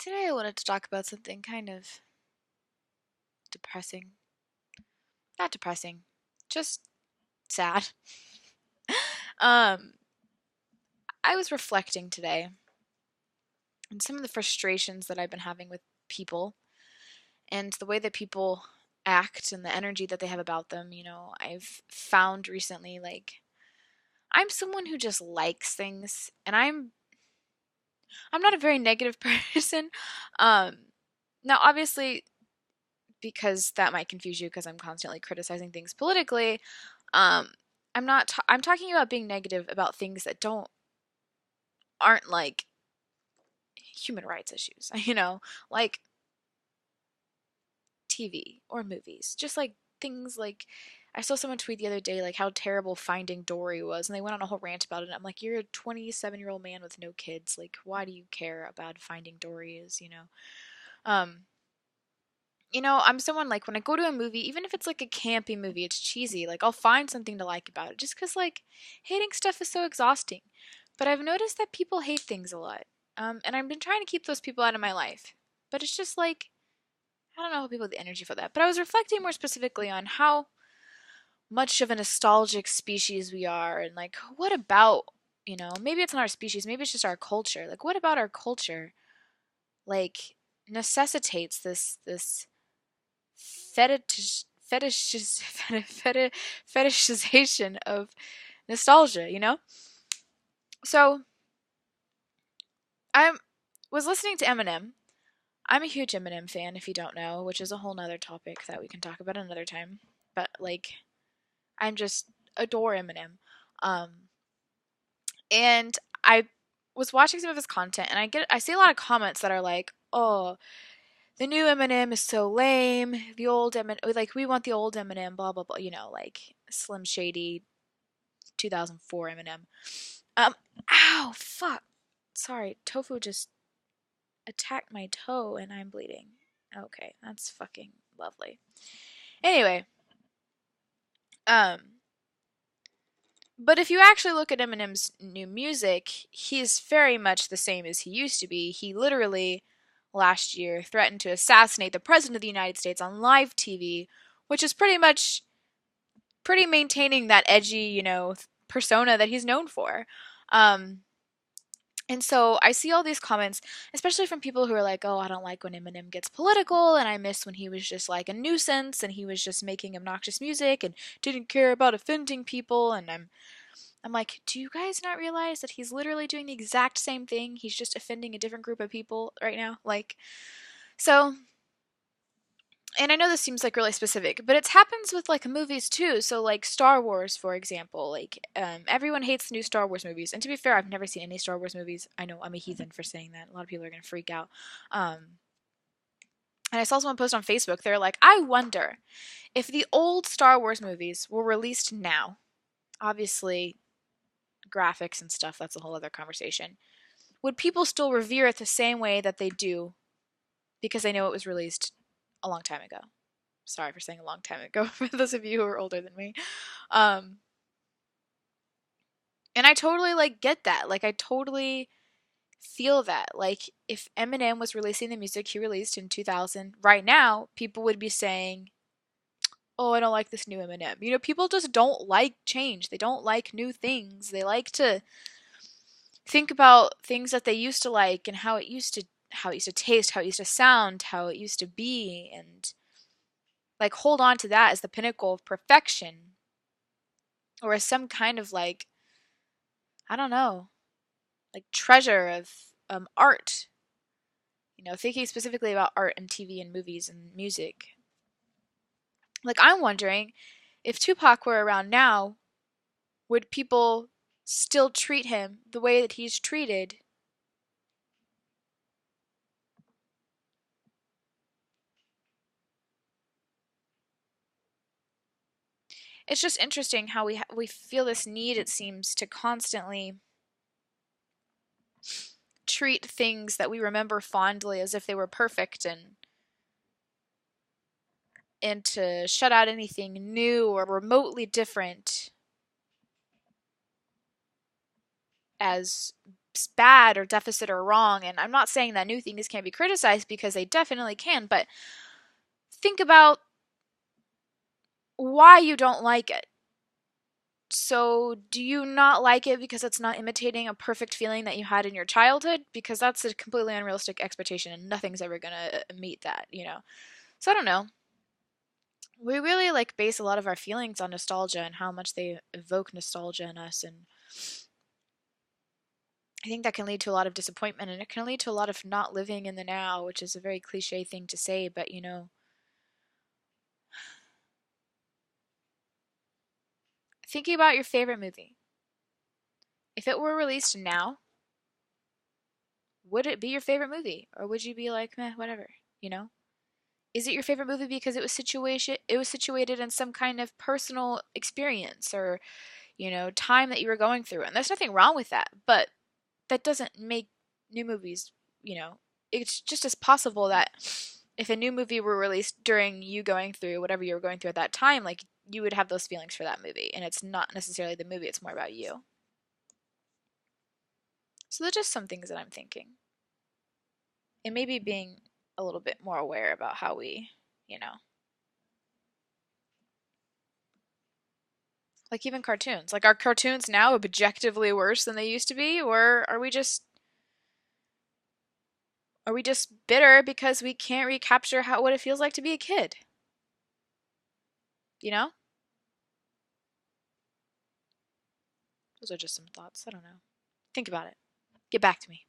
Today I wanted to talk about something kind of depressing. Not depressing, just sad. um, I was reflecting today on some of the frustrations that I've been having with people and the way that people act and the energy that they have about them. I've found recently, like, I'm someone who just likes things, and I'm not a very negative person. Um, Now, obviously, because that might confuse you because I'm constantly criticizing things politically. Um, I'm talking about being negative about things that don't aren't like human rights issues, like TV or movies. Just like things like I saw someone tweet the other day like how terrible Finding Dory was, and they went on a whole rant about it. And I'm like, you're a 27-year-old man with no kids. Like, why do you care about Finding Dory? Um, I'm someone like when I go to a movie, even if it's like a campy movie, it's cheesy, like I'll find something to like about it just because like hating stuff is so exhausting. But I've noticed that people hate things a lot. And I've been trying to keep those people out of my life. But it's just like, I don't know how people have the energy for that. But I was reflecting more specifically on how much of a nostalgic species we are and like, what about, maybe it's not our species, maybe it's just our culture. Like, what about our culture, like, necessitates this fetishization of nostalgia. So I was listening to Eminem. I'm a huge Eminem fan, if you don't know, which is a whole nother topic that we can talk about another time. But like, I'm just adore Eminem. Um, and I was watching some of his content, and I see a lot of comments that are like, "Oh, the new Eminem is so lame. The old Eminem, like we want the old Eminem, blah blah blah." Like Slim Shady, 2004 Eminem. Um, Ow, fuck. Sorry, Tofu just attacked my toe and I'm bleeding. Okay, that's fucking lovely. Anyway, um, but if you actually look at Eminem's new music, he's very much the same as he used to be. He literally last year threatened to assassinate the president of the United States on live TV, which is pretty maintaining that edgy, persona that he's known for. Um, And so I see all these comments, especially from people who are like, "Oh, I don't like when Eminem gets political, and I miss when he was just like a nuisance and he was just making obnoxious music and didn't care about offending people." And I'm like, "Do you guys not realize that he's literally doing the exact same thing? He's just offending a different group of people right now?" So and I know this seems like really specific, but it happens with like movies too. So like Star Wars, for example, like everyone hates the new Star Wars movies. And to be fair, I've never seen any Star Wars movies. I know I'm a heathen for saying that. A lot of people are gonna freak out. Um, and I saw someone post on Facebook. They're like, I wonder if the old Star Wars movies were released now. Obviously, graphics and stuff. That's a whole other conversation. Would people still revere it the same way that they do because they know it was released a long time ago? Sorry for saying a long time ago for those of you who are older than me. Um, and I totally like get that. Like I totally feel that. Like if Eminem was releasing the music he released in 2000 right now, people would be saying, "Oh, I don't like this new Eminem." People just don't like change. They don't like new things. They like to think about things that they used to like and how it used to taste, how it used to sound, how it used to be and like hold on to that as the pinnacle of perfection or as some kind of like I don't know, like treasure of art. Thinking specifically about art and TV and movies and music. Like I'm wondering if Tupac were around now, would people still treat him the way that he's treated? It's just interesting how we feel this need it seems to constantly treat things that we remember fondly as if they were perfect and to shut out anything new or remotely different as steps bad or deficit or wrong. And I'm not saying that new things can't be criticized, because they definitely can, but think about why you don't like it. So, do you not like it because it's not imitating a perfect feeling that you had in your childhood? Because that's a completely unrealistic expectation and nothing's ever gonna meet that, you know? So, I don't know. We really like base a lot of our feelings on nostalgia and how much they evoke nostalgia in us. And I think that can lead to a lot of disappointment, and it can lead to a lot of not living in the now, which is a very cliche thing to say, but you know, thinking about your favorite movie. If it were released now, would it be your favorite movie? Or would you be like, meh, whatever, you know? Is it your favorite movie because it was situated in some kind of personal experience or, you know, time that you were going through? And there's nothing wrong with that, but that doesn't make new movies, you know, it's just as possible that if a new movie were released during you going through whatever you were going through at that time, like you would have those feelings for that movie. And it's not necessarily the movie, it's more about you. So there's just some things that I'm thinking. And maybe being a little bit more aware about how we, you know, like even cartoons. Like, are cartoons now objectively worse than they used to be? Or are we just bitter because we can't recapture how what it feels like to be a kid? You know? Those are just some thoughts. I don't know. Think about it. Get back to me.